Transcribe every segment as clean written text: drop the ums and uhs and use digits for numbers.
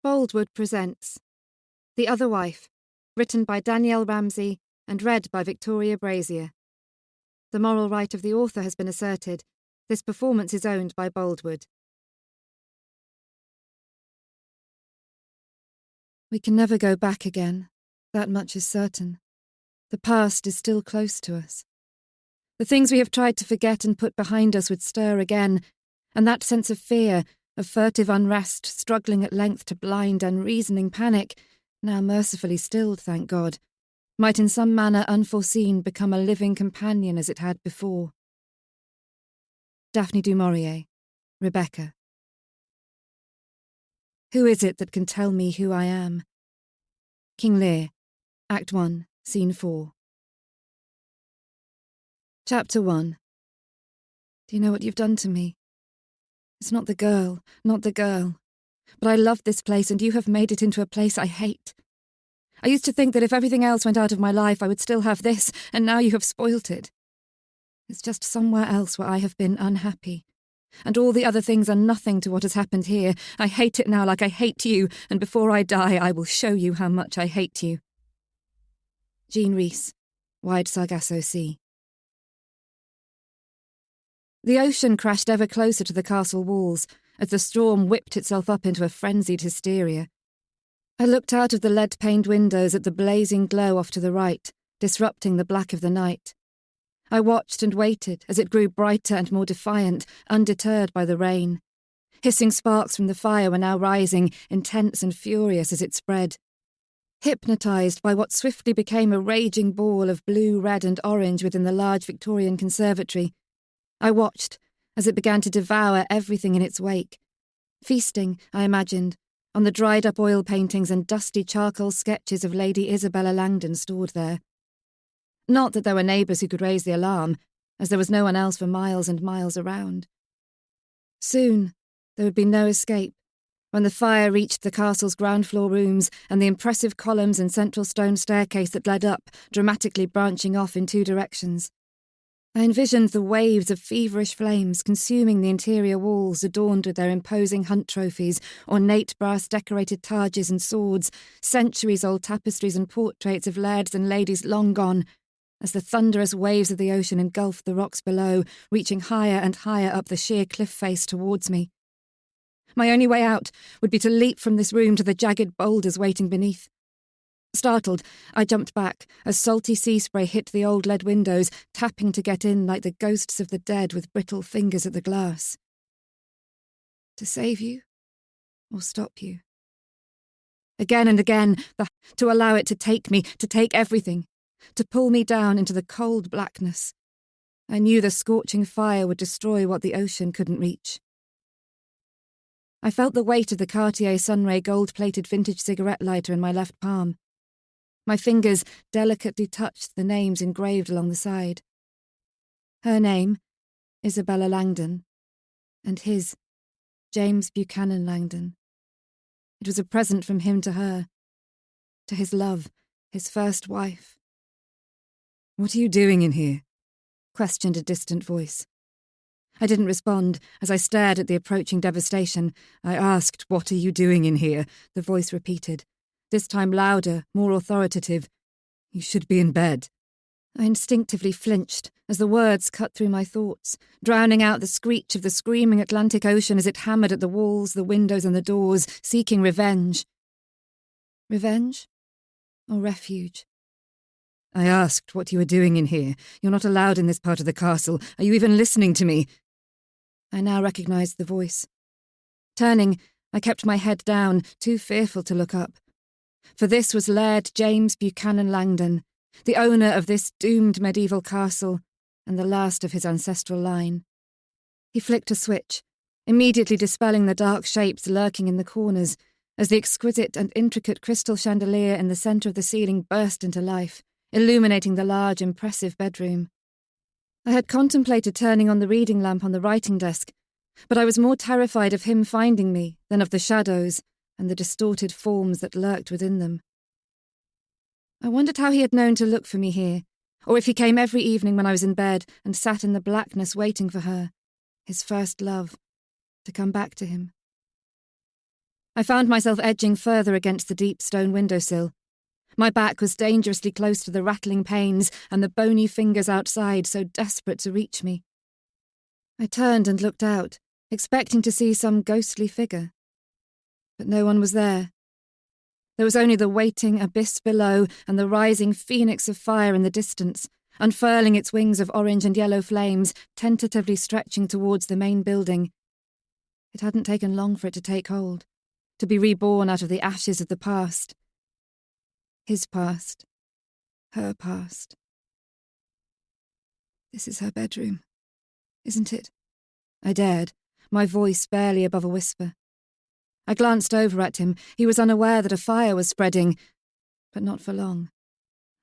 Boldwood presents The Other Wife, written by Danielle Ramsay and read by Victoria Brazier. The moral right of the author has been asserted. This performance is owned by Boldwood. We can never go back again. That much is certain. The past is still close to us. The things we have tried to forget and put behind us would stir again, and that sense of fear, of furtive unrest, struggling at length to blind unreasoning panic, now mercifully stilled, thank God, might in some manner unforeseen become a living companion as it had before. Daphne du Maurier, Rebecca. Who is it that can tell me who I am? King Lear, Act 1, Scene 4. Chapter 1. Do you know what you've done to me? It's not the girl, not the girl. But I love this place, and you have made it into a place I hate. I used to think that if everything else went out of my life, I would still have this, and now you have spoilt it. It's just somewhere else where I have been unhappy. And all the other things are nothing to what has happened here. I hate it now like I hate you, and before I die, I will show you how much I hate you. Jean Rhys, Wide Sargasso Sea. The ocean crashed ever closer to the castle walls as the storm whipped itself up into a frenzied hysteria. I looked out of the lead-paned windows at the blazing glow off to the right, disrupting the black of the night. I watched and waited as it grew brighter and more defiant, undeterred by the rain. Hissing sparks from the fire were now rising, intense and furious as it spread. Hypnotised by what swiftly became a raging ball of blue, red and orange within the large Victorian conservatory, I watched as it began to devour everything in its wake. Feasting, I imagined, on the dried-up oil paintings and dusty charcoal sketches of Lady Isabella Langdon stored there. Not that there were neighbours who could raise the alarm, as there was no one else for miles and miles around. Soon, there would be no escape, when the fire reached the castle's ground-floor rooms and the impressive columns and central stone staircase that led up, dramatically branching off in two directions. I envisioned the waves of feverish flames consuming the interior walls adorned with their imposing hunt trophies, ornate brass-decorated targes and swords, centuries-old tapestries and portraits of lairds and ladies long gone, as the thunderous waves of the ocean engulfed the rocks below, reaching higher and higher up the sheer cliff face towards me. My only way out would be to leap from this room to the jagged boulders waiting beneath. Startled, I jumped back as salty sea spray hit the old lead windows, tapping to get in like the ghosts of the dead with brittle fingers at the glass. To save you, or stop you? Again and again, to allow it to take me, to take everything, to pull me down into the cold blackness. I knew the scorching fire would destroy what the ocean couldn't reach. I felt the weight of the Cartier Sunray gold-plated vintage cigarette lighter in my left palm. My fingers delicately touched the names engraved along the side. Her name, Isabella Langdon, and his, James Buchanan Langdon. It was a present from him to her, to his love, his first wife. "What are you doing in here?" questioned a distant voice. I didn't respond as I stared at the approaching devastation. I asked, "What are you doing in here?" the voice repeated. This time louder, more authoritative. "You should be in bed." I instinctively flinched as the words cut through my thoughts, drowning out the screech of the screaming Atlantic Ocean as it hammered at the walls, the windows and the doors, seeking revenge. Revenge? Or refuge? I asked what you were doing in here. You're not allowed in this part of the castle. Are you even listening to me? I now recognised the voice. Turning, I kept my head down, too fearful to look up. For this was Laird James Buchanan Langdon, the owner of this doomed medieval castle, and the last of his ancestral line. He flicked a switch, immediately dispelling the dark shapes lurking in the corners, as the exquisite and intricate crystal chandelier in the centre of the ceiling burst into life, illuminating the large, impressive bedroom. I had contemplated turning on the reading lamp on the writing desk, but I was more terrified of him finding me than of the shadows and the distorted forms that lurked within them. I wondered how he had known to look for me here, or if he came every evening when I was in bed and sat in the blackness waiting for her, his first love, to come back to him. I found myself edging further against the deep stone windowsill. My back was dangerously close to the rattling panes and the bony fingers outside so desperate to reach me. I turned and looked out, expecting to see some ghostly figure. But no one was there. There was only the waiting abyss below and the rising phoenix of fire in the distance, unfurling its wings of orange and yellow flames, tentatively stretching towards the main building. It hadn't taken long for it to take hold, to be reborn out of the ashes of the past. His past. Her past. This is her bedroom, isn't it? I dared, my voice barely above a whisper. I glanced over at him. He was unaware that a fire was spreading, but not for long.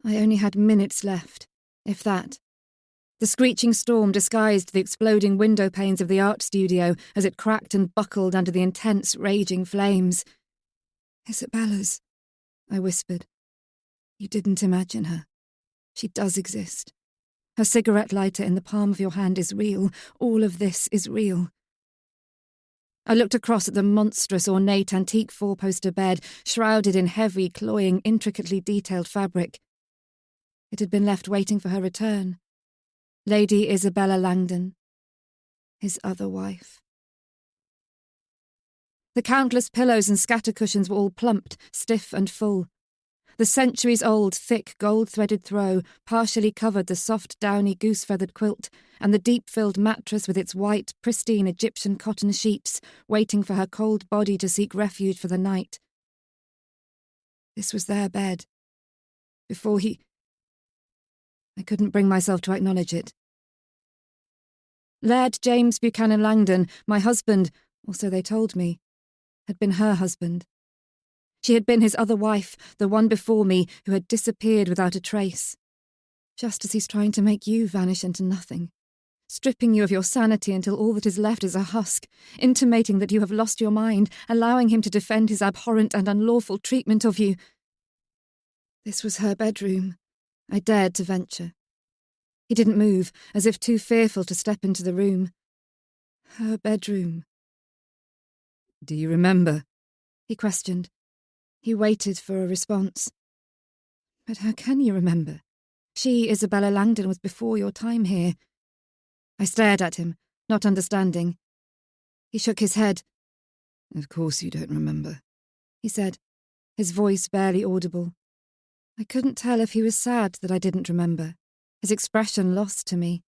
I only had minutes left, if that. The screeching storm disguised the exploding window panes of the art studio as it cracked and buckled under the intense, raging flames. "Isabella's," I whispered. "You didn't imagine her. She does exist. Her cigarette lighter in the palm of your hand is real. All of this is real." I looked across at the monstrous, ornate, antique four-poster bed, shrouded in heavy, cloying, intricately detailed fabric. It had been left waiting for her return. Lady Isabella Langdon, his other wife. The countless pillows and scattercushions were all plumped, stiff and full. The centuries-old, thick, gold-threaded throw partially covered the soft, downy, goose-feathered quilt and the deep-filled mattress with its white, pristine Egyptian cotton sheets, waiting for her cold body to seek refuge for the night. This was their bed. Before he... I couldn't bring myself to acknowledge it. Laird James Buchanan Langdon, my husband, or so they told me, had been her husband. She had been his other wife, the one before me, who had disappeared without a trace. Just as he's trying to make you vanish into nothing, stripping you of your sanity until all that is left is a husk, intimating that you have lost your mind, allowing him to defend his abhorrent and unlawful treatment of you. This was her bedroom. I dared to venture. He didn't move, as if too fearful to step into the room. Her bedroom. "Do you remember?" he questioned. He waited for a response. "But how can you remember? She, Isabella Langdon, was before your time here." I stared at him, not understanding. He shook his head. "Of course you don't remember," he said, his voice barely audible. I couldn't tell if he was sad that I didn't remember, his expression lost to me.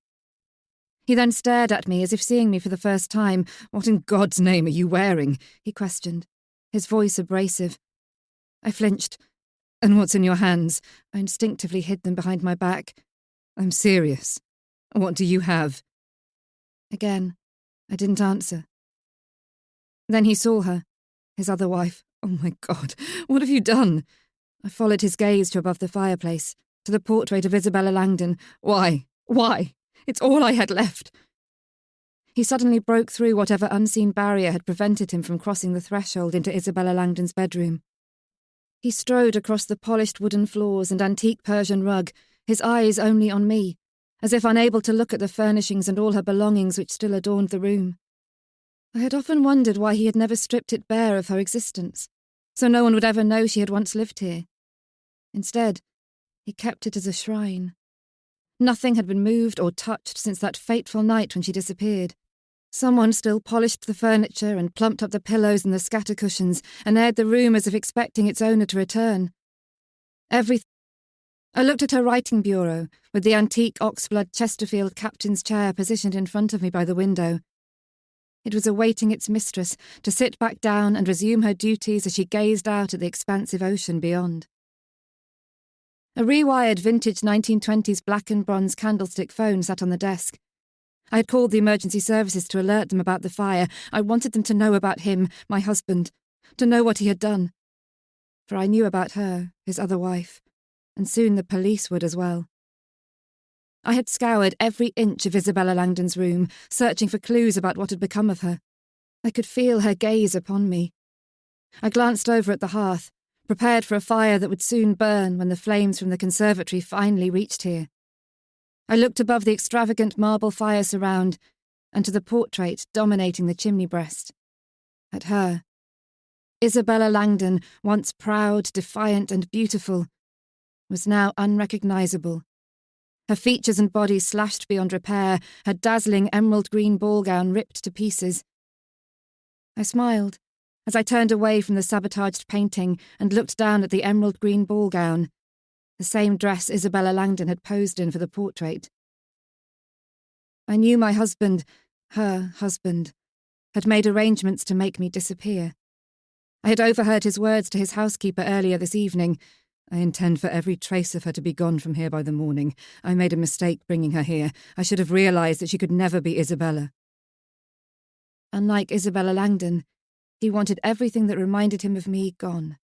He then stared at me as if seeing me for the first time. "What in God's name are you wearing?" he questioned, his voice abrasive. I flinched. "And what's in your hands?" I instinctively hid them behind my back. "I'm serious. What do you have?" Again, I didn't answer. Then he saw her, his other wife. "Oh my God, what have you done?" I followed his gaze to above the fireplace, to the portrait of Isabella Langdon. Why? Why? It's all I had left." He suddenly broke through whatever unseen barrier had prevented him from crossing the threshold into Isabella Langdon's bedroom. He strode across the polished wooden floors and antique Persian rug, his eyes only on me, as if unable to look at the furnishings and all her belongings which still adorned the room. I had often wondered why he had never stripped it bare of her existence, so no one would ever know she had once lived here. Instead, he kept it as a shrine. Nothing had been moved or touched since that fateful night when she disappeared. Someone still polished the furniture and plumped up the pillows and the scattercushions and aired the room as if expecting its owner to return. I looked at her writing bureau, with the antique oxblood Chesterfield captain's chair positioned in front of me by the window. It was awaiting its mistress to sit back down and resume her duties as she gazed out at the expansive ocean beyond. A rewired vintage 1920s black and bronze candlestick phone sat on the desk. I had called the emergency services to alert them about the fire. I wanted them to know about him, my husband, to know what he had done. For I knew about her, his other wife, and soon the police would as well. I had scoured every inch of Isabella Langdon's room, searching for clues about what had become of her. I could feel her gaze upon me. I glanced over at the hearth, prepared for a fire that would soon burn when the flames from the conservatory finally reached here. I looked above the extravagant marble fire surround and to the portrait dominating the chimney breast. At her. Isabella Langdon, once proud, defiant and beautiful, was now unrecognisable. Her features and body slashed beyond repair, her dazzling emerald green ball gown ripped to pieces. I smiled as I turned away from the sabotaged painting and looked down at the emerald green ball gown, the same dress Isabella Langdon had posed in for the portrait. I knew my husband, her husband, had made arrangements to make me disappear. I had overheard his words to his housekeeper earlier this evening. I intend for every trace of her to be gone from here by the morning. I made a mistake bringing her here. I should have realised that she could never be Isabella. Unlike Isabella Langdon, he wanted everything that reminded him of me gone.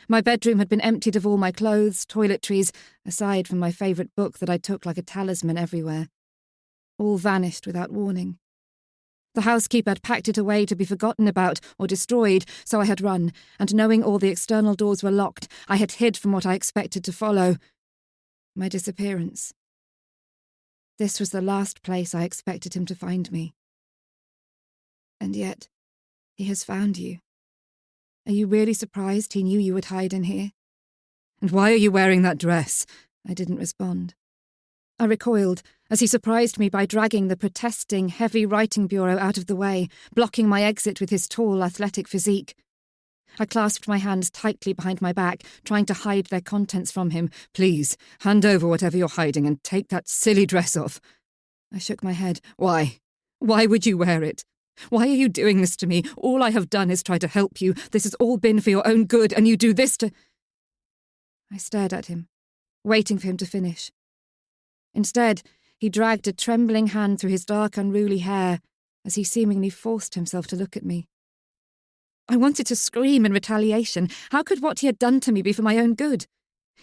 My bedroom had been emptied of all my clothes, toiletries, aside from my favourite book that I took like a talisman everywhere. All vanished without warning. The housekeeper had packed it away to be forgotten about or destroyed, so I had run, and knowing all the external doors were locked, I had hid from what I expected to follow. My disappearance. This was the last place I expected him to find me. And yet, he has found you. Are you really surprised he knew you would hide in here? And why are you wearing that dress? I didn't respond. I recoiled as he surprised me by dragging the protesting, heavy writing bureau out of the way, blocking my exit with his tall, athletic physique. I clasped my hands tightly behind my back, trying to hide their contents from him. Please, hand over whatever you're hiding and take that silly dress off. I shook my head. Why? Why would you wear it? Why are you doing this to me? All I have done is try to help you. This has all been for your own good, and you do this to... I stared at him, waiting for him to finish. Instead, he dragged a trembling hand through his dark, unruly hair as he seemingly forced himself to look at me. I wanted to scream in retaliation. How could what he had done to me be for my own good?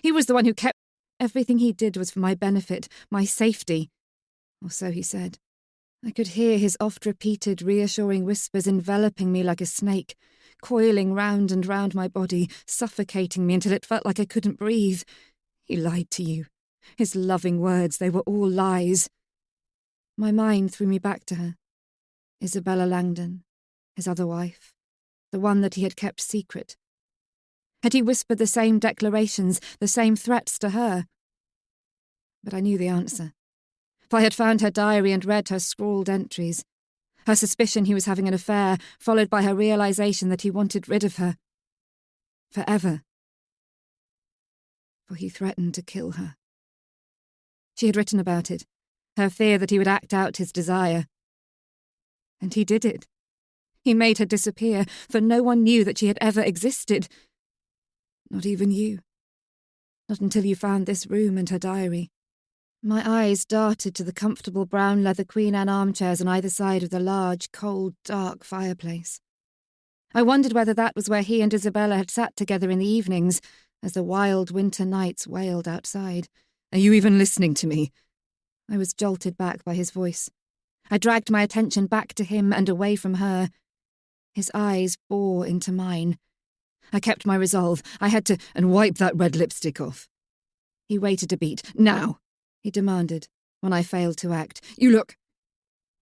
He was the one who kept... Everything he did was for my benefit, my safety. Or so he said. I could hear his oft-repeated, reassuring whispers enveloping me like a snake, coiling round and round my body, suffocating me until it felt like I couldn't breathe. He lied to you. His loving words, they were all lies. My mind threw me back to her. Isabella Langdon, his other wife, the one that he had kept secret. Had he whispered the same declarations, the same threats to her? But I knew the answer. For I had found her diary and read her scrawled entries. Her suspicion he was having an affair, followed by her realisation that he wanted rid of her. Forever. For he threatened to kill her. She had written about it, her fear that he would act out his desire. And he did it. He made her disappear, for no one knew that she had ever existed. Not even you. Not until you found this room and her diary. My eyes darted to the comfortable brown leather Queen Anne armchairs on either side of the large, cold, dark fireplace. I wondered whether that was where he and Isabella had sat together in the evenings, as the wild winter nights wailed outside. Are you even listening to me? I was jolted back by his voice. I dragged my attention back to him and away from her. His eyes bore into mine. I kept my resolve. I had to... And wipe that red lipstick off. He waited a beat. Now, he demanded, when I failed to act. You look...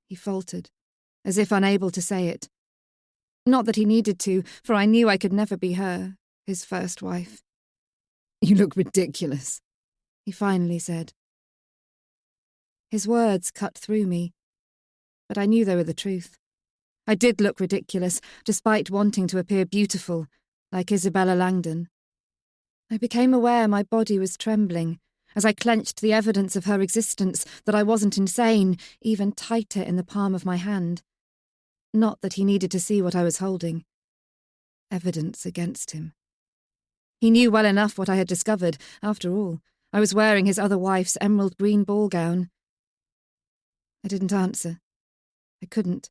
He faltered, as if unable to say it. Not that he needed to, for I knew I could never be her, his first wife. You look ridiculous, he finally said. His words cut through me, but I knew they were the truth. I did look ridiculous, despite wanting to appear beautiful, like Isabella Langdon. I became aware my body was trembling, as I clenched the evidence of her existence, that I wasn't insane, even tighter in the palm of my hand. Not that he needed to see what I was holding. Evidence against him. He knew well enough what I had discovered. After all, I was wearing his other wife's emerald green ball gown. I didn't answer. I couldn't.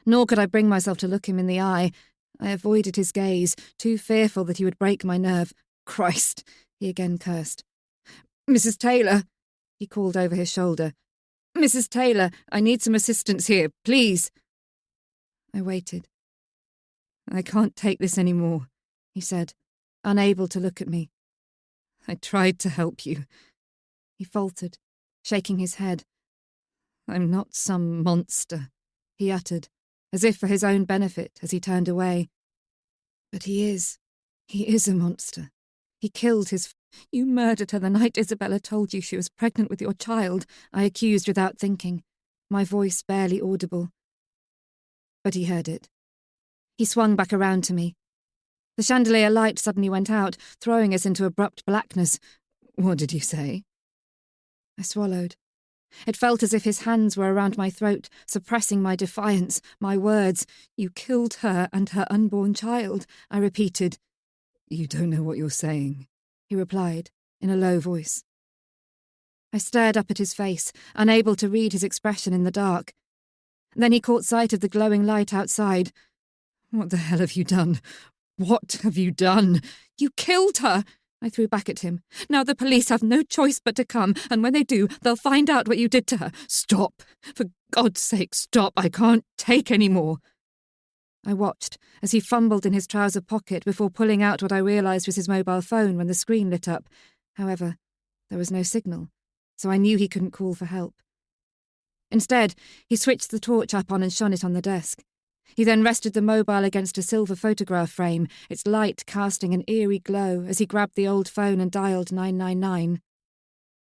Nor could I bring myself to look him in the eye. I avoided his gaze, too fearful that he would break my nerve. Christ, he again cursed. Mrs. Taylor, he called over his shoulder. Mrs. Taylor, I need some assistance here, please. I waited. I can't take this any more, he said, unable to look at me. I tried to help you. He faltered, shaking his head. I'm not some monster, he uttered, as if for his own benefit as he turned away. But he is a monster. He killed his... You murdered her the night Isabella told you she was pregnant with your child, I accused without thinking, my voice barely audible. But he heard it. He swung back around to me. The chandelier light suddenly went out, throwing us into abrupt blackness. What did you say? I swallowed. It felt as if his hands were around my throat, suppressing my defiance, my words. You killed her and her unborn child, I repeated. You don't know what you're saying, he replied, in a low voice. I stared up at his face, unable to read his expression in the dark. Then he caught sight of the glowing light outside. What the hell have you done? What have you done? You killed her! I threw back at him. Now the police have no choice but to come, and when they do, they'll find out what you did to her. Stop! For God's sake, stop! I can't take any more. I watched as he fumbled in his trouser pocket before pulling out what I realised was his mobile phone when the screen lit up. However, there was no signal, so I knew he couldn't call for help. Instead, he switched the torch up on and shone it on the desk. He then rested the mobile against a silver photograph frame, its light casting an eerie glow as he grabbed the old phone and dialed 999.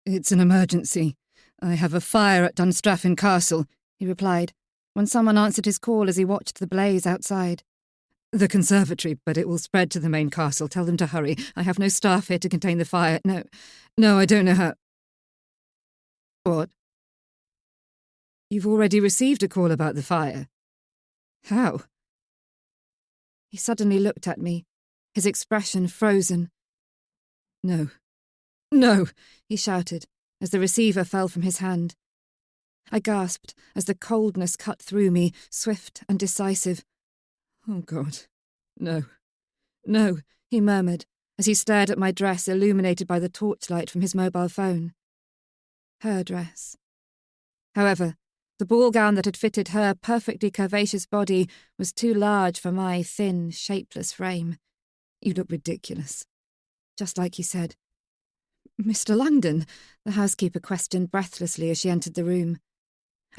It's an emergency. I have a fire at Dunstraffin Castle, he replied, when someone answered his call as he watched the blaze outside. The conservatory, but it will spread to the main castle. Tell them to hurry. I have no staff here to contain the fire. No, I don't know how... What? You've already received a call about the fire. How? He suddenly looked at me, his expression frozen. No, he shouted, as the receiver fell from his hand. I gasped as the coldness cut through me, swift and decisive. Oh, God. No, he murmured, as he stared at my dress illuminated by the torchlight from his mobile phone. Her dress. However, the ball gown that had fitted her perfectly curvaceous body was too large for my thin, shapeless frame. You look ridiculous. Just like he said. Mr. Langdon, the housekeeper questioned breathlessly as she entered the room.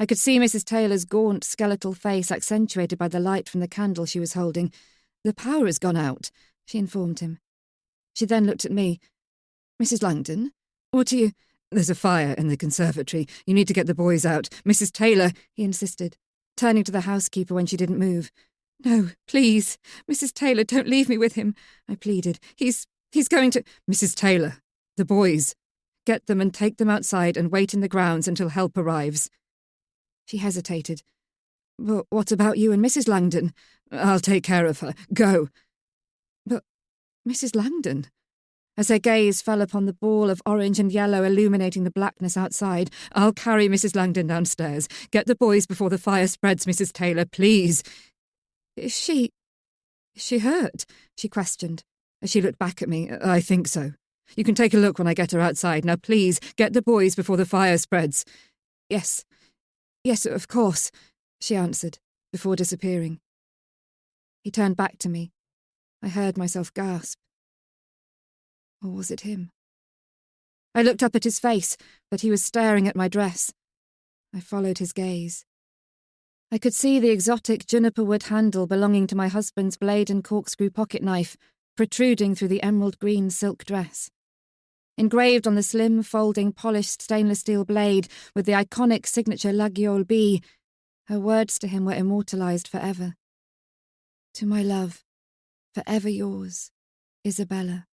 I could see Mrs. Taylor's gaunt, skeletal face accentuated by the light from the candle she was holding. The power has gone out, she informed him. She then looked at me. Mrs. Langdon, what are you... There's a fire in the conservatory. You need to get the boys out. Mrs. Taylor, he insisted, turning to the housekeeper when she didn't move. No, please. Mrs. Taylor, don't leave me with him, I pleaded. He's going to... Mrs. Taylor, the boys. Get them and take them outside and wait in the grounds until help arrives. She hesitated. But what about you and Mrs. Langdon? I'll take care of her. Go. But Mrs. Langdon... As her gaze fell upon the ball of orange and yellow illuminating the blackness outside, I'll carry Mrs. Langdon downstairs. Get the boys before the fire spreads, Mrs. Taylor, please. Is she hurt? She questioned, as she looked back at me. I think so. You can take a look when I get her outside. Now, please, get the boys before the fire spreads. Yes, of course, she answered, before disappearing. He turned back to me. I heard myself gasp. Or was it him? I looked up at his face, but he was staring at my dress. I followed his gaze. I could see the exotic juniper wood handle belonging to my husband's blade and corkscrew pocket knife protruding through the emerald green silk dress. Engraved on the slim, folding, polished stainless steel blade with the iconic signature Laguiole B, her words to him were immortalised forever. To my love, forever yours, Isabella.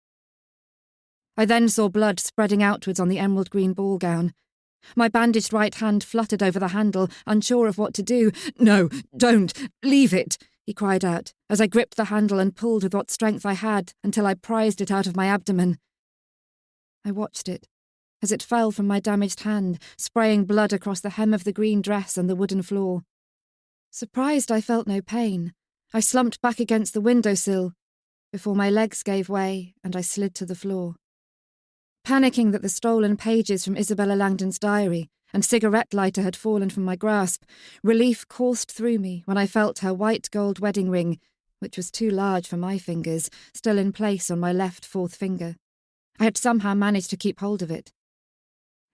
I then saw blood spreading outwards on the emerald green ball gown. My bandaged right hand fluttered over the handle, unsure of what to do. No, don't, leave it, he cried out, as I gripped the handle and pulled with what strength I had until I prized it out of my abdomen. I watched it, as it fell from my damaged hand, spraying blood across the hem of the green dress and the wooden floor. Surprised I felt no pain, I slumped back against the windowsill before my legs gave way and I slid to the floor. Panicking that the stolen pages from Isabella Langdon's diary and cigarette lighter had fallen from my grasp, relief coursed through me when I felt her white gold wedding ring, which was too large for my fingers, still in place on my left fourth finger. I had somehow managed to keep hold of it.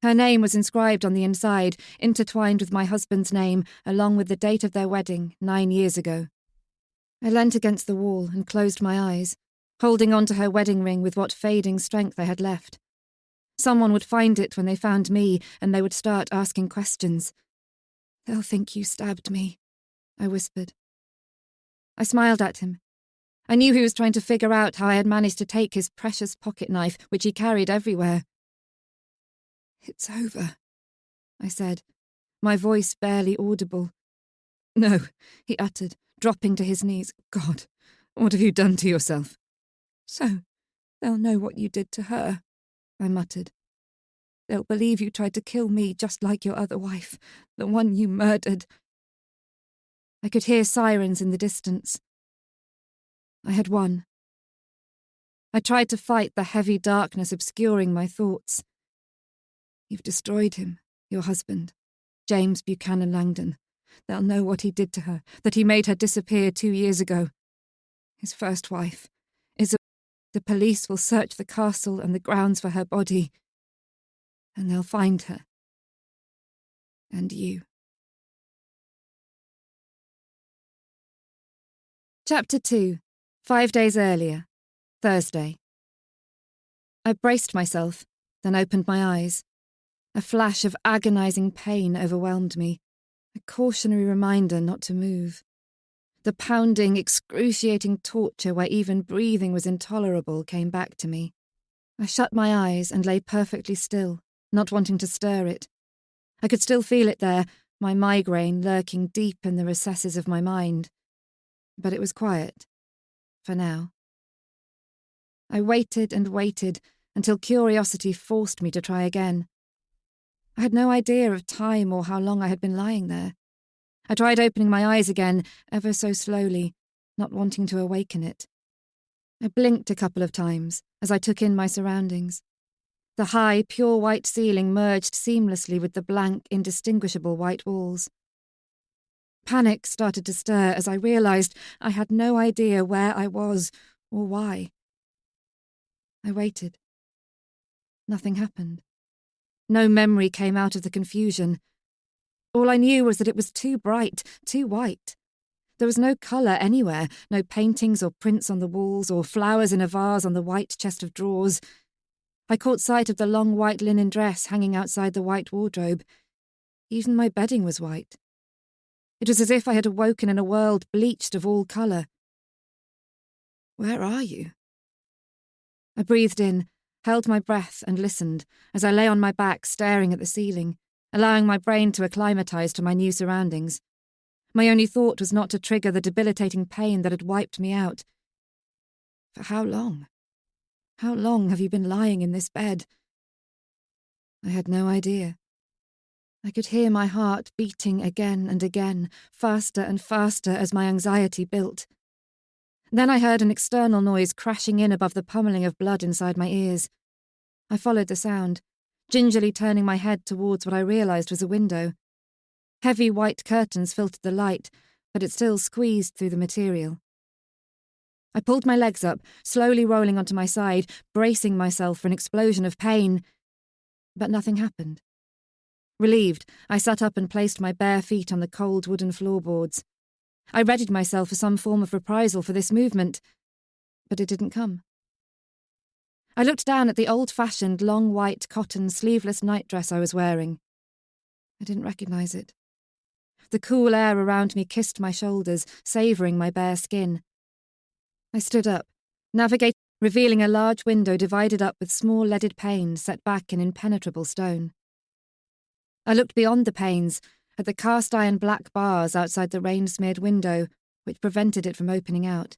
Her name was inscribed on the inside, intertwined with my husband's name, along with the date of their wedding 9 years ago. I leant against the wall and closed my eyes, holding on to her wedding ring with what fading strength I had left. Someone would find it when they found me, and they would start asking questions. "They'll think you stabbed me," I whispered. I smiled at him. I knew he was trying to figure out how I had managed to take his precious pocket knife, which he carried everywhere. "It's over," I said, my voice barely audible. "No," he uttered, dropping to his knees. "God, what have you done to yourself?" "So, they'll know what you did to her," I muttered. "They'll believe you tried to kill me just like your other wife, the one you murdered." I could hear sirens in the distance. I had won. I tried to fight the heavy darkness obscuring my thoughts. "You've destroyed him, your husband, James Buchanan Langdon. They'll know what he did to her, that he made her disappear 2 years ago. His first wife, Isabel. The police will search the castle and the grounds for her body, and they'll find her. And you." Chapter 2. 5 days earlier. Thursday. I braced myself, then opened my eyes. A flash of agonizing pain overwhelmed me, a cautionary reminder not to move. The pounding, excruciating torture where even breathing was intolerable came back to me. I shut my eyes and lay perfectly still, not wanting to stir it. I could still feel it there, my migraine lurking deep in the recesses of my mind. But it was quiet. For now. I waited and waited until curiosity forced me to try again. I had no idea of time or how long I had been lying there. I tried opening my eyes again, ever so slowly, not wanting to awaken it. I blinked a couple of times as I took in my surroundings. The high, pure white ceiling merged seamlessly with the blank, indistinguishable white walls. Panic started to stir as I realized I had no idea where I was or why. I waited. Nothing happened. No memory came out of the confusion. All I knew was that it was too bright, too white. There was no colour anywhere, no paintings or prints on the walls or flowers in a vase on the white chest of drawers. I caught sight of the long white linen dress hanging outside the white wardrobe. Even my bedding was white. It was as if I had awoken in a world bleached of all colour. "Where are you?" I breathed in, held my breath and listened as I lay on my back staring at the ceiling, allowing my brain to acclimatise to my new surroundings. My only thought was not to trigger the debilitating pain that had wiped me out. "For how long? How long have you been lying in this bed?" I had no idea. I could hear my heart beating again and again, faster and faster as my anxiety built. Then I heard an external noise crashing in above the pummeling of blood inside my ears. I followed the sound, gingerly turning my head towards what I realised was a window. Heavy white curtains filtered the light, but it still squeezed through the material. I pulled my legs up, slowly rolling onto my side, bracing myself for an explosion of pain. But nothing happened. Relieved, I sat up and placed my bare feet on the cold wooden floorboards. I readied myself for some form of reprisal for this movement, but it didn't come. I looked down at the old-fashioned, long white cotton sleeveless nightdress I was wearing. I didn't recognise it. The cool air around me kissed my shoulders, savouring my bare skin. I stood up, navigating, revealing a large window divided up with small leaded panes set back in impenetrable stone. I looked beyond the panes, at the cast-iron black bars outside the rain-smeared window, which prevented it from opening out.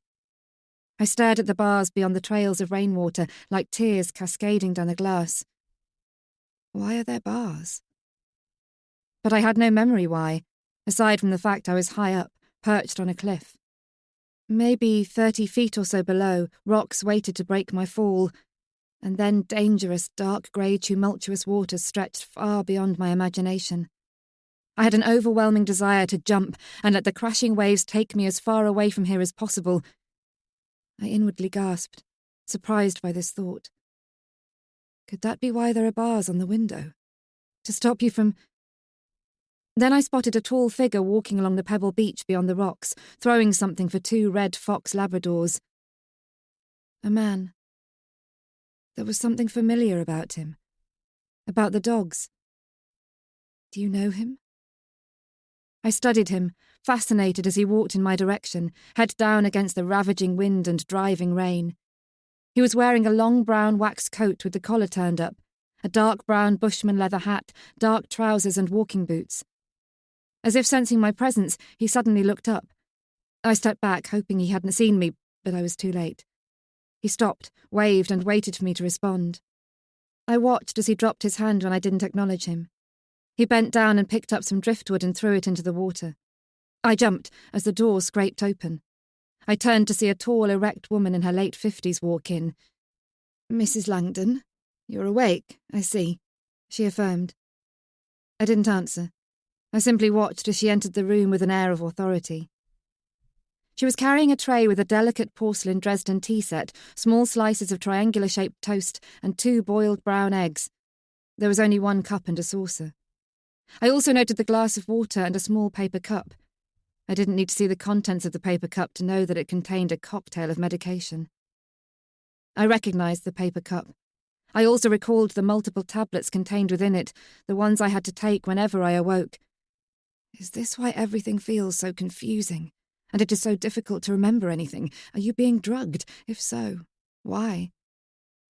I stared at the bars beyond the trails of rainwater, like tears cascading down the glass. Why are there bars? But I had no memory why, aside from the fact I was high up, perched on a cliff. Maybe 30 feet or so below, rocks waited to break my fall, and then dangerous, dark grey, tumultuous waters stretched far beyond my imagination. I had an overwhelming desire to jump and let the crashing waves take me as far away from here as possible. I inwardly gasped, surprised by this thought. Could that be why there are bars on the window? To stop you from... Then I spotted a tall figure walking along the pebble beach beyond the rocks, throwing something for 2 red fox Labradors. A man. There was something familiar about him. About the dogs. Do you know him? I studied him, fascinated as he walked in my direction, head down against the ravaging wind and driving rain. He was wearing a long brown wax coat with the collar turned up, a dark brown bushman leather hat, dark trousers and walking boots. As if sensing my presence, he suddenly looked up. I stepped back, hoping he hadn't seen me, but I was too late. He stopped, waved and waited for me to respond. I watched as he dropped his hand when I didn't acknowledge him. He bent down and picked up some driftwood and threw it into the water. I jumped as the door scraped open. I turned to see a tall, erect woman in her late 50s walk in. "Mrs. Langdon, you're awake, I see," she affirmed. I didn't answer. I simply watched as she entered the room with an air of authority. She was carrying a tray with a delicate porcelain Dresden tea set, small slices of triangular-shaped toast, and 2 boiled brown eggs. There was only 1 cup and a saucer. I also noted the glass of water and a small paper cup. I didn't need to see the contents of the paper cup to know that it contained a cocktail of medication. I recognised the paper cup. I also recalled the multiple tablets contained within it, the ones I had to take whenever I awoke. Is this why everything feels so confusing? And it is so difficult to remember anything? Are you being drugged? If so, why?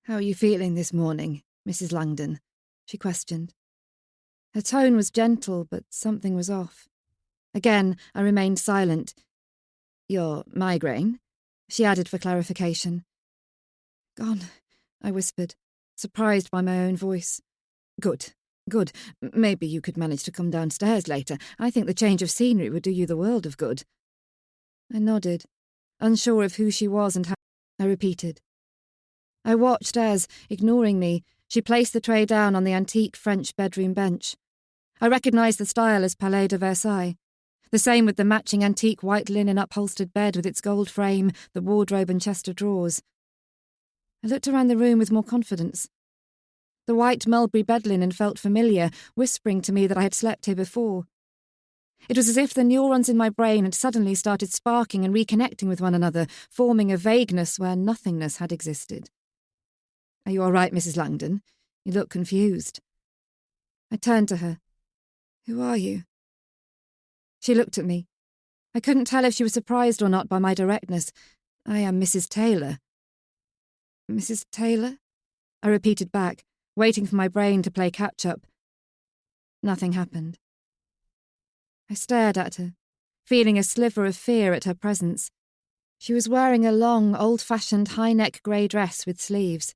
"How are you feeling this morning, Mrs. Langdon?" she questioned. Her tone was gentle, but something was off. Again, I remained silent. "Your migraine?" she added for clarification. "Gone," I whispered, surprised by my own voice. Good. Maybe you could manage to come downstairs later. I think the change of scenery would do you the world of good." I nodded, unsure of who she was and how. I repeated. I watched as, ignoring me, she placed the tray down on the antique French bedroom bench. I recognised the style as Palais de Versailles. The same with the matching antique white linen upholstered bed with its gold frame, the wardrobe and chest of drawers. I looked around the room with more confidence. The white mulberry bed linen felt familiar, whispering to me that I had slept here before. It was as if the neurons in my brain had suddenly started sparking and reconnecting with one another, forming a vagueness where nothingness had existed. "Are you all right, Mrs. Langdon? You look confused." I turned to her. "Who are you?" She looked at me. I couldn't tell if she was surprised or not by my directness. "I am Mrs. Taylor." "Mrs. Taylor?" I repeated back, waiting for my brain to play catch-up. Nothing happened. I stared at her, feeling a sliver of fear at her presence. She was wearing a long, old-fashioned high-neck grey dress with sleeves.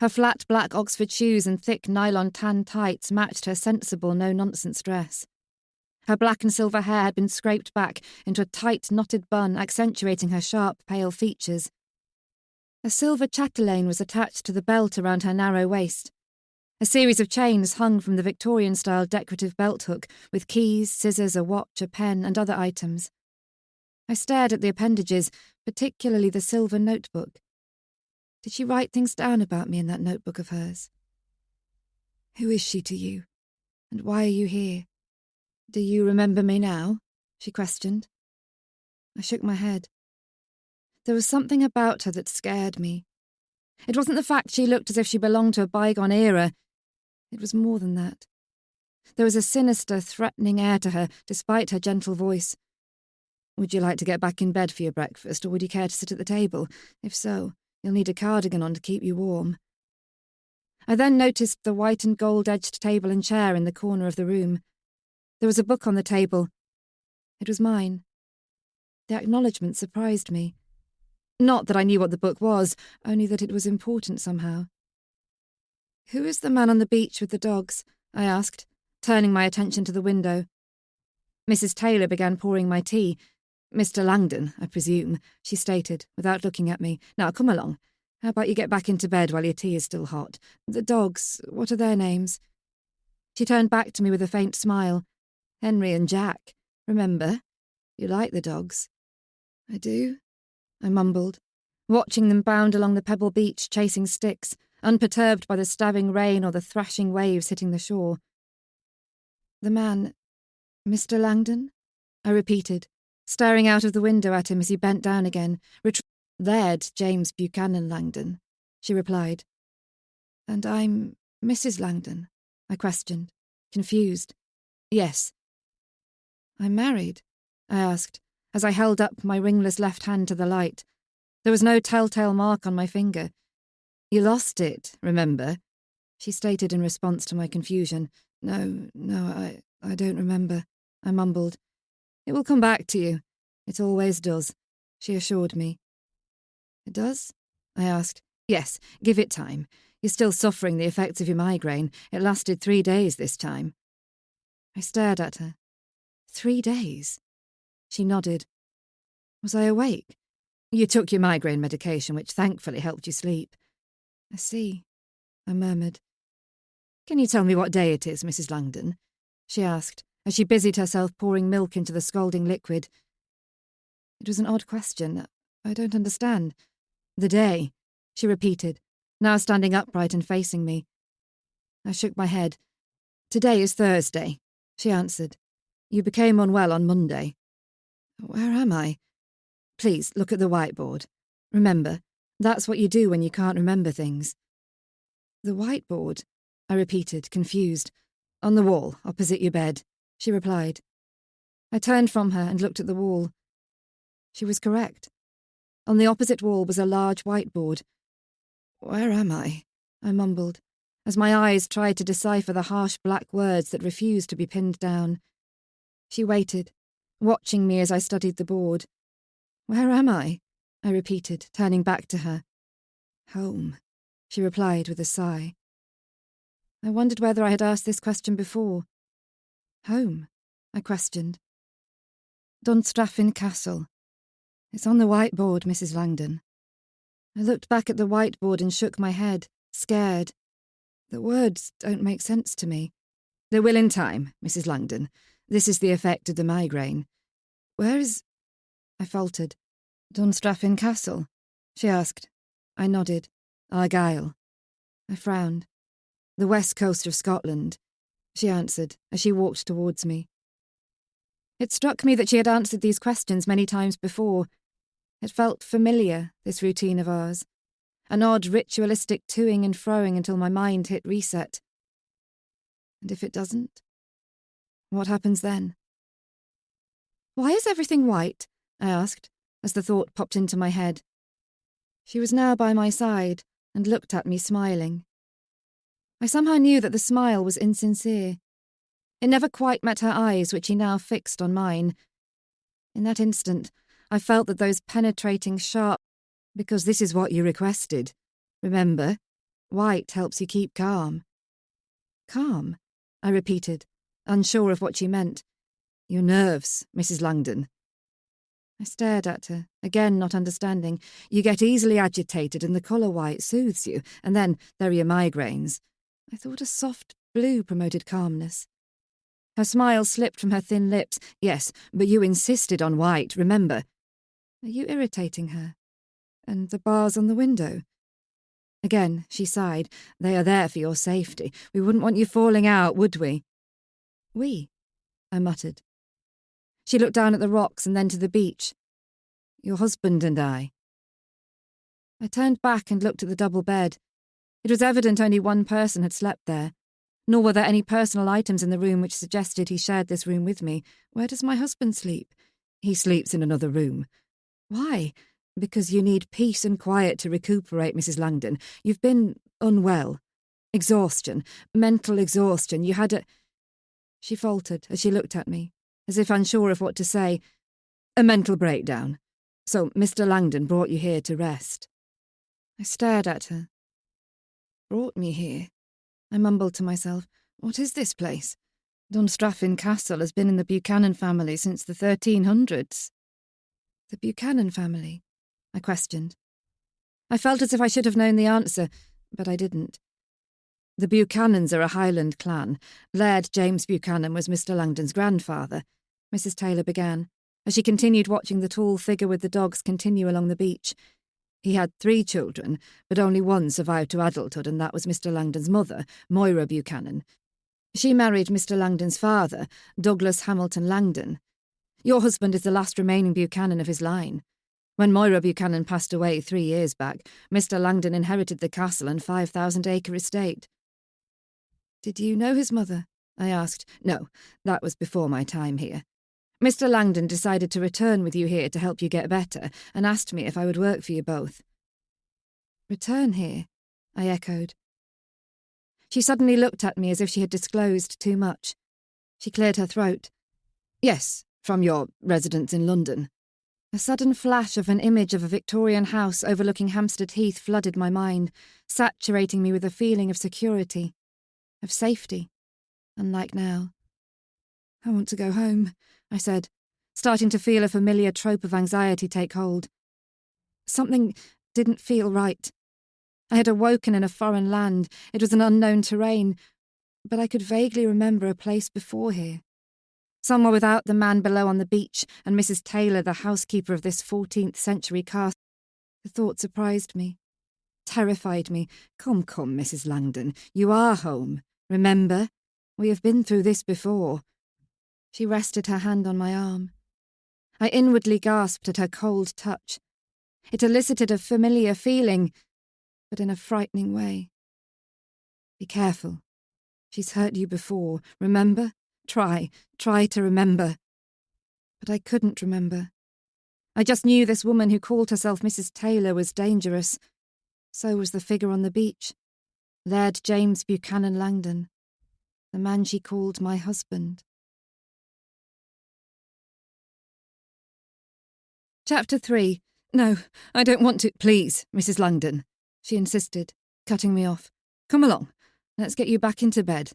Her flat black Oxford shoes and thick nylon tan tights matched her sensible, no-nonsense dress. Her black and silver hair had been scraped back into a tight, knotted bun, accentuating her sharp, pale features. A silver chatelaine was attached to the belt around her narrow waist. A series of chains hung from the Victorian-style decorative belt hook, with keys, scissors, a watch, a pen, and other items. I stared at the appendages, particularly the silver notebook. Did she write things down about me in that notebook of hers? "Who is she to you? And why are you here? Do you remember me now?" she questioned. I shook my head. There was something about her that scared me. It wasn't the fact she looked as if she belonged to a bygone era. It was more than that. There was a sinister, threatening air to her, despite her gentle voice. "Would you like to get back in bed for your breakfast, or would you care to sit at the table? If so, you'll need a cardigan on to keep you warm." I then noticed the white and gold-edged table and chair in the corner of the room. There was a book on the table. It was mine. The acknowledgement surprised me. Not that I knew what the book was, only that it was important somehow. "Who is the man on the beach with the dogs?" I asked, turning my attention to the window. Mrs. Taylor began pouring my tea. "Mr. Langdon, I presume," she stated, without looking at me. "Now, come along. How about you get back into bed while your tea is still hot? The dogs, what are their names?" She turned back to me with a faint smile. "Henry and Jack. Remember? You like the dogs." "I do," I mumbled, watching them bound along the pebble beach chasing sticks, unperturbed by the stabbing rain or the thrashing waves hitting the shore. "The man, Mr. Langdon? I repeated, staring out of the window at him as he bent down again. There'd James Buchanan Langdon, she replied. And I'm Mrs. Langdon? I questioned, confused. Yes. I'm married? I asked, as I held up my ringless left hand to the light. There was no telltale mark on my finger. You lost it, remember? She stated in response to my confusion. No, I don't remember, I mumbled. It will come back to you. It always does, she assured me. It does? I asked. Yes, give it time. You're still suffering the effects of your migraine. It lasted 3 days this time. I stared at her. 3 days? She nodded. Was I awake? You took your migraine medication, which thankfully helped you sleep. I see, I murmured. Can you tell me what day it is, Mrs. Langdon? She asked, as she busied herself pouring milk into the scalding liquid. It was an odd question. I don't understand. The day, she repeated, now standing upright and facing me. I shook my head. Today is Thursday, she answered. You became unwell on Monday. Where am I? Please, look at the whiteboard. Remember, that's what you do when you can't remember things. The whiteboard, I repeated, confused. On the wall, opposite your bed, she replied. I turned from her and looked at the wall. She was correct. On the opposite wall was a large whiteboard. Where am I? I mumbled, as my eyes tried to decipher the harsh black words that refused to be pinned down. She waited, watching me as I studied the board. Where am I? I repeated, turning back to her. Home, she replied with a sigh. I wondered whether I had asked this question before. Home? I questioned. Dunstraffin Castle. It's on the whiteboard, Mrs. Langdon. I looked back at the whiteboard and shook my head, scared. The words don't make sense to me. They will in time, Mrs. Langdon. This is the effect of the migraine. Where is... I faltered. Dunstraffin Castle? She asked. I nodded. Argyll. I frowned. The west coast of Scotland, she answered as she walked towards me. It struck me that she had answered these questions many times before. It felt familiar, this routine of ours. An odd ritualistic toing and froing until my mind hit reset. And if it doesn't? What happens then? Why is everything white? I asked, as the thought popped into my head. She was now by my side and looked at me smiling. I somehow knew that the smile was insincere. It never quite met her eyes, which she now fixed on mine. In that instant, I felt that those penetrating, sharp, because this is what you requested. Remember, white helps you keep calm. Calm? I repeated, unsure of what she meant. Your nerves, Mrs. Langdon. I stared at her, again not understanding. You get easily agitated and the colour white soothes you, and then there are your migraines. I thought a soft blue promoted calmness. Her smile slipped from her thin lips. Yes, but you insisted on white, remember. Are you irritating her? And the bars on the window? Again, she sighed. They are there for your safety. We wouldn't want you falling out, would we? We, I muttered. She looked down at the rocks and then to the beach. Your husband and I. I turned back and looked at the double bed. It was evident only one person had slept there. Nor were there any personal items in the room which suggested he shared this room with me. Where does my husband sleep? He sleeps in another room. Why? Because you need peace and quiet to recuperate, Mrs. Langdon. You've been unwell. Exhaustion. Mental exhaustion. You had a... She faltered as she looked at me, as if unsure of what to say. A mental breakdown. So Mr. Langdon brought you here to rest. I stared at her. Brought me here? I mumbled to myself. What is this place? Dunstraffin Castle has been in the Buchanan family since the 1300s. The Buchanan family? I questioned. I felt as if I should have known the answer, but I didn't. The Buchanans are a Highland clan. Laird James Buchanan was Mr. Langdon's grandfather, Mrs. Taylor began, as she continued watching the tall figure with the dogs continue along the beach. He had 3 children, but only one survived to adulthood, and that was Mr. Langdon's mother, Moira Buchanan. She married Mr. Langdon's father, Douglas Hamilton Langdon. Your husband is the last remaining Buchanan of his line. When Moira Buchanan passed away 3 years back, Mr. Langdon inherited the castle and 5,000-acre estate. Did you know his mother? I asked. No, that was before my time here. Mr. Langdon decided to return with you here to help you get better and asked me if I would work for you both. Return here? I echoed. She suddenly looked at me as if she had disclosed too much. She cleared her throat. Yes, from your residence in London. A sudden flash of an image of a Victorian house overlooking Hampstead Heath flooded my mind, saturating me with a feeling of security, of safety, unlike now. I want to go home, I said, starting to feel a familiar trope of anxiety take hold. Something didn't feel right. I had awoken in a foreign land. It was an unknown terrain, but I could vaguely remember a place before here. Somewhere without the man below on the beach and Mrs. Taylor, the housekeeper of this 14th century castle. The thought surprised me, terrified me. Come, Mrs. Langdon, you are home. Remember, we have been through this before. She rested her hand on my arm. I inwardly gasped at her cold touch. It elicited a familiar feeling, but in a frightening way. Be careful. She's hurt you before, remember? Try to remember. But I couldn't remember. I just knew this woman who called herself Mrs. Taylor was dangerous. So was the figure on the beach. Laird James Buchanan Langdon. The man she called my husband. Chapter 3. No, I don't want to. Please, Mrs. Langdon, she insisted, cutting me off. Come along. Let's get you back into bed.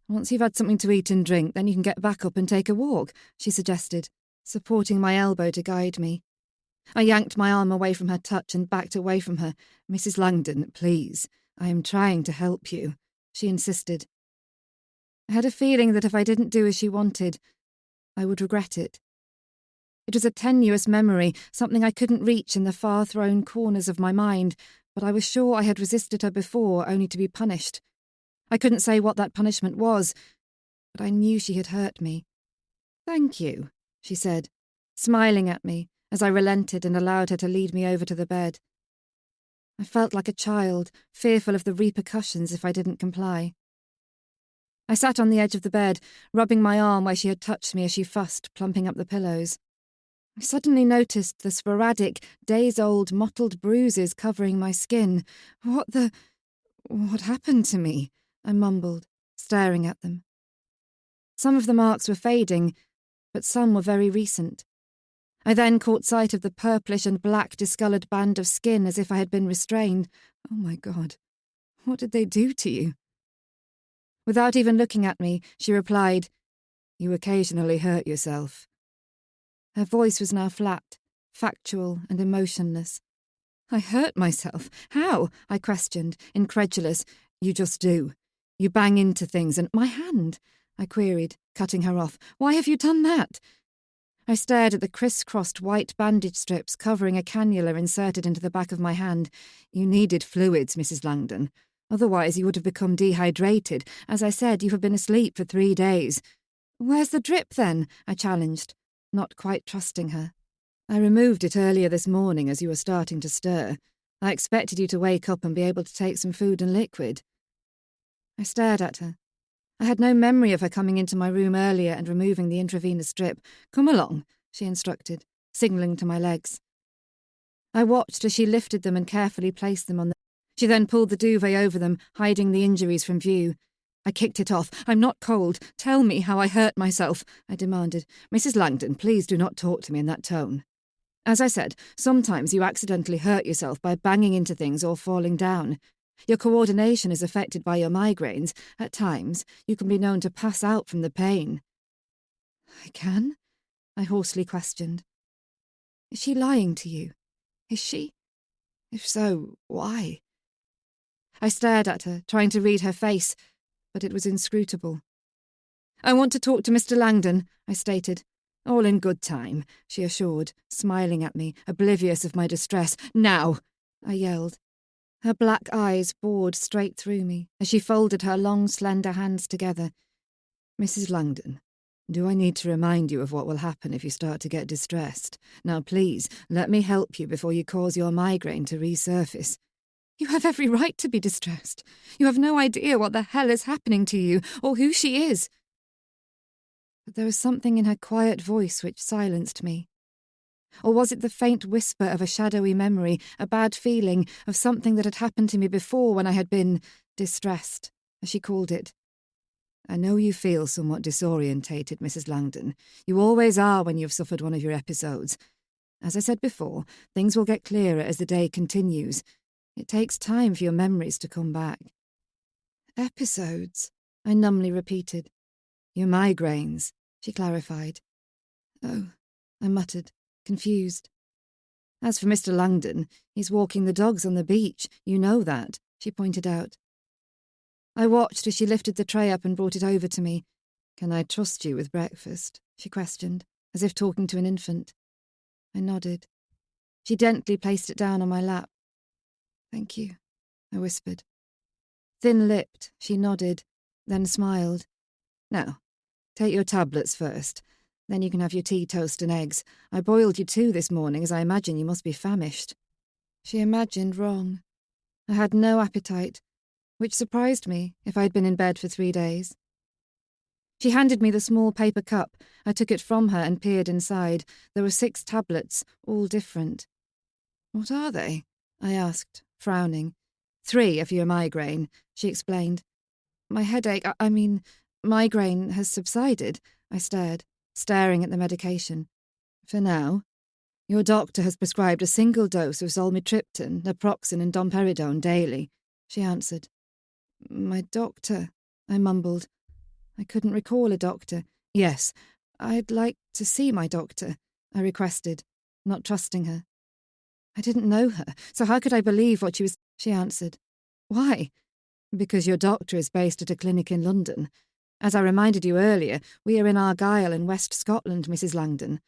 Once you've had something to eat and drink, then you can get back up and take a walk, she suggested, supporting my elbow to guide me. I yanked my arm away from her touch and backed away from her. Mrs. Langdon, please. I am trying to help you, she insisted. I had a feeling that if I didn't do as she wanted, I would regret it. It was a tenuous memory, something I couldn't reach in the far-thrown corners of my mind, but I was sure I had resisted her before, only to be punished. I couldn't say what that punishment was, but I knew she had hurt me. Thank you, she said, smiling at me as I relented and allowed her to lead me over to the bed. I felt like a child, fearful of the repercussions if I didn't comply. I sat on the edge of the bed, rubbing my arm where she had touched me as she fussed, plumping up the pillows. I suddenly noticed the sporadic, days-old, mottled bruises covering my skin. What happened to me? I mumbled, staring at them. Some of the marks were fading, but some were very recent. I then caught sight of the purplish and black discoloured band of skin as if I had been restrained. Oh my God, what did they do to you? Without even looking at me, she replied, You occasionally hurt yourself. Her voice was now flat, factual and emotionless. I hurt myself. How? I questioned, incredulous. You just do. You bang into things and my hand, I queried, cutting her off. Why have you done that? I stared at the criss-crossed white bandage strips covering a cannula inserted into the back of my hand. You needed fluids, Mrs. Langdon. Otherwise you would have become dehydrated. As I said, you have been asleep for 3 days. Where's the drip then? I challenged, not quite trusting her. I removed it earlier this morning as you were starting to stir. I expected you to wake up and be able to take some food and liquid. I stared at her. I had no memory of her coming into my room earlier and removing the intravenous drip. Come along, she instructed, signalling to my legs. I watched as she lifted them and carefully placed them on the... She then pulled the duvet over them, hiding the injuries from view. I kicked it off. I'm not cold. Tell me how I hurt myself, I demanded. Mrs. Langdon, please do not talk to me in that tone. As I said, sometimes you accidentally hurt yourself by banging into things or falling down. Your coordination is affected by your migraines. At times, you can be known to pass out from the pain. I can? I hoarsely questioned. Is she lying to you? Is she? If so, why? I stared at her, trying to read her face, but it was inscrutable. I want to talk to Mr. Langdon, I stated. All in good time, she assured, smiling at me, oblivious of my distress. Now, I yelled. Her black eyes bored straight through me as she folded her long, slender hands together. Mrs. Langdon, do I need to remind you of what will happen if you start to get distressed? Now, please, let me help you before you cause your migraine to resurface. You have every right to be distressed. You have no idea what the hell is happening to you, or who she is. But there was something in her quiet voice which silenced me. Or was it the faint whisper of a shadowy memory, a bad feeling of something that had happened to me before when I had been distressed, as she called it? I know you feel somewhat disorientated, Mrs. Langdon. You always are when you've suffered one of your episodes. As I said before, things will get clearer as the day continues. It takes time for your memories to come back. Episodes, I numbly repeated. Your migraines, she clarified. Oh, I muttered, confused. As for Mr. Langdon, he's walking the dogs on the beach. You know that, she pointed out. I watched as she lifted the tray up and brought it over to me. Can I trust you with breakfast? She questioned, as if talking to an infant. I nodded. She gently placed it down on my lap. Thank you, I whispered. Thin-lipped, she nodded, then smiled. Now, take your tablets first. Then you can have your tea, toast and eggs. I boiled you 2 this morning, as I imagine you must be famished. She imagined wrong. I had no appetite, which surprised me if I had been in bed for 3 days. She handed me the small paper cup. I took it from her and peered inside. There were 6 tablets, all different. What are they? I asked, frowning. 3 are for your migraine, she explained. My headache, migraine has subsided, I staring at the medication. For now. Your doctor has prescribed a single dose of zolmitriptan, naproxen and domperidone daily, she answered. My doctor, I mumbled. I couldn't recall a doctor. Yes, I'd like to see my doctor, I requested, not trusting her. I didn't know her, so how could I believe what she answered. Why? Because your doctor is based at a clinic in London. As I reminded you earlier, we are in Argyll in West Scotland, Mrs. Langdon.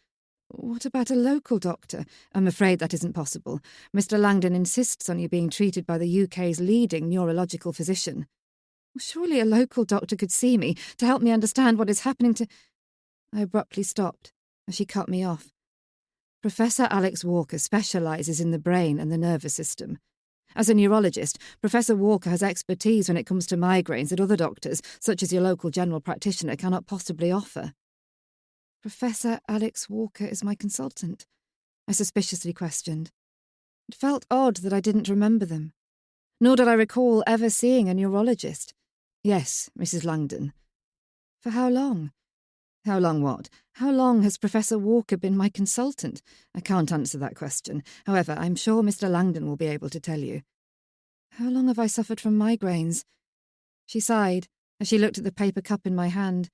What about a local doctor? I'm afraid that isn't possible. Mr. Langdon insists on you being treated by the UK's leading neurological physician. Surely a local doctor could see me to help me understand what is happening to... I abruptly stopped as she cut me off. Professor Alex Walker specialises in the brain and the nervous system. As a neurologist, Professor Walker has expertise when it comes to migraines that other doctors, such as your local general practitioner, cannot possibly offer. Professor Alex Walker is my consultant, I suspiciously questioned. It felt odd that I didn't remember them. Nor did I recall ever seeing a neurologist. Yes, Mrs. Langdon. For how long? How long what? How long has Professor Walker been my consultant? I can't answer that question. However, I'm sure Mr. Langdon will be able to tell you. How long have I suffered from migraines? She sighed as she looked at the paper cup in my hand.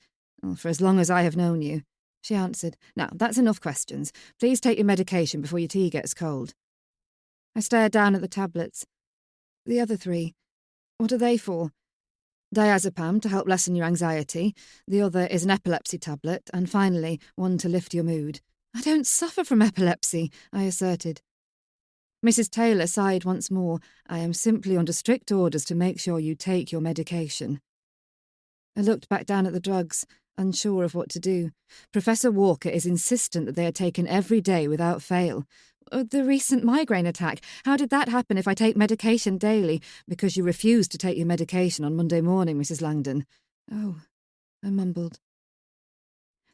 For as long as I have known you, she answered. Now, that's enough questions. Please take your medication before your tea gets cold. I stared down at the tablets. The other 3. What are they for? Diazepam to help lessen your anxiety. The other is an epilepsy tablet. And finally, one to lift your mood. I don't suffer from epilepsy, I asserted. Mrs. Taylor sighed once more. I am simply under strict orders to make sure you take your medication. I looked back down at the drugs, unsure of what to do. Professor Walker is insistent that they are taken every day without fail. The recent migraine attack, how did that happen if I take medication daily? Because you refused to take your medication on Monday morning, Mrs. Langdon. Oh, I mumbled.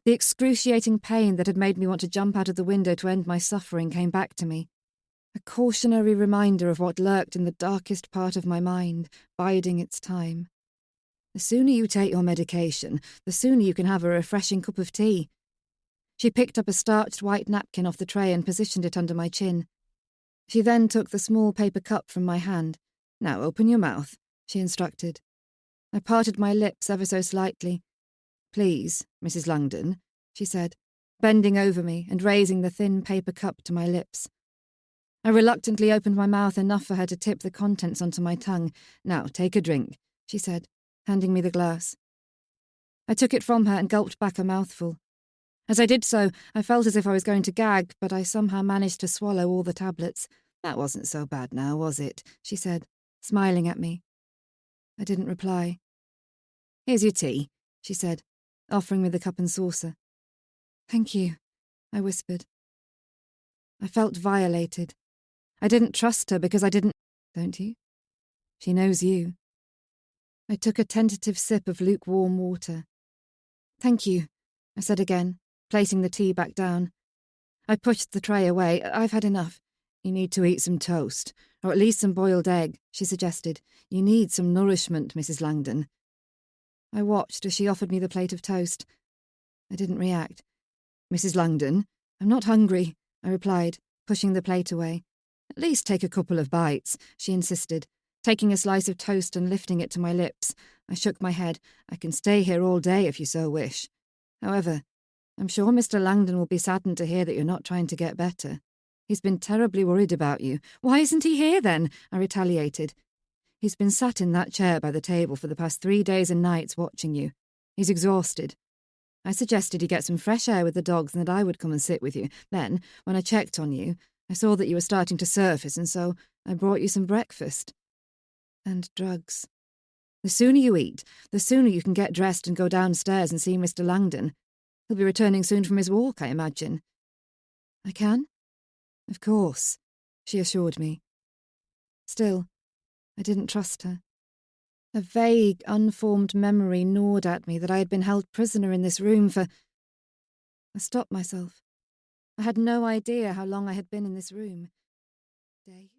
The excruciating pain that had made me want to jump out of the window to end my suffering came back to me. A cautionary reminder of what lurked in the darkest part of my mind, biding its time. The sooner you take your medication, the sooner you can have a refreshing cup of tea. She picked up a starched white napkin off the tray and positioned it under my chin. She then took the small paper cup from my hand. Now open your mouth, she instructed. I parted my lips ever so slightly. Please, Mrs. Langdon, she said, bending over me and raising the thin paper cup to my lips. I reluctantly opened my mouth enough for her to tip the contents onto my tongue. Now take a drink, she said, handing me the glass. I took it from her and gulped back a mouthful. As I did so, I felt as if I was going to gag, but I somehow managed to swallow all the tablets. That wasn't so bad now, was it? She said, smiling at me. I didn't reply. Here's your tea, she said, offering me the cup and saucer. "Thank you," I whispered. I felt violated. I didn't trust her because I didn't... Don't you? She knows you. I took a tentative sip of lukewarm water. "Thank you," I said again, placing the tea back down. I pushed the tray away. "I've had enough." "You need to eat some toast, or at least some boiled egg," she suggested. "You need some nourishment, Mrs. Langdon." I watched as she offered me the plate of toast. I didn't react. "Mrs. Langdon, I'm not hungry," I replied, pushing the plate away. "At least take a couple of bites," she insisted, taking a slice of toast and lifting it to my lips. I shook my head. "I can stay here all day if you so wish. However, I'm sure Mr. Langdon will be saddened to hear that you're not trying to get better. He's been terribly worried about you." "Why isn't he here then?" I retaliated. "He's been sat in that chair by the table for the past 3 days and nights watching you. He's exhausted. I suggested he get some fresh air with the dogs and that I would come and sit with you. Then, when I checked on you, I saw that you were starting to surface, and so I brought you some breakfast. And drugs. The sooner you eat, the sooner you can get dressed and go downstairs and see Mr. Langdon. He'll be returning soon from his walk, I imagine." "I can?" "Of course," she assured me. Still, I didn't trust her. A vague, unformed memory gnawed at me that I had been held prisoner in this room for... I stopped myself. I had no idea how long I had been in this room. Day?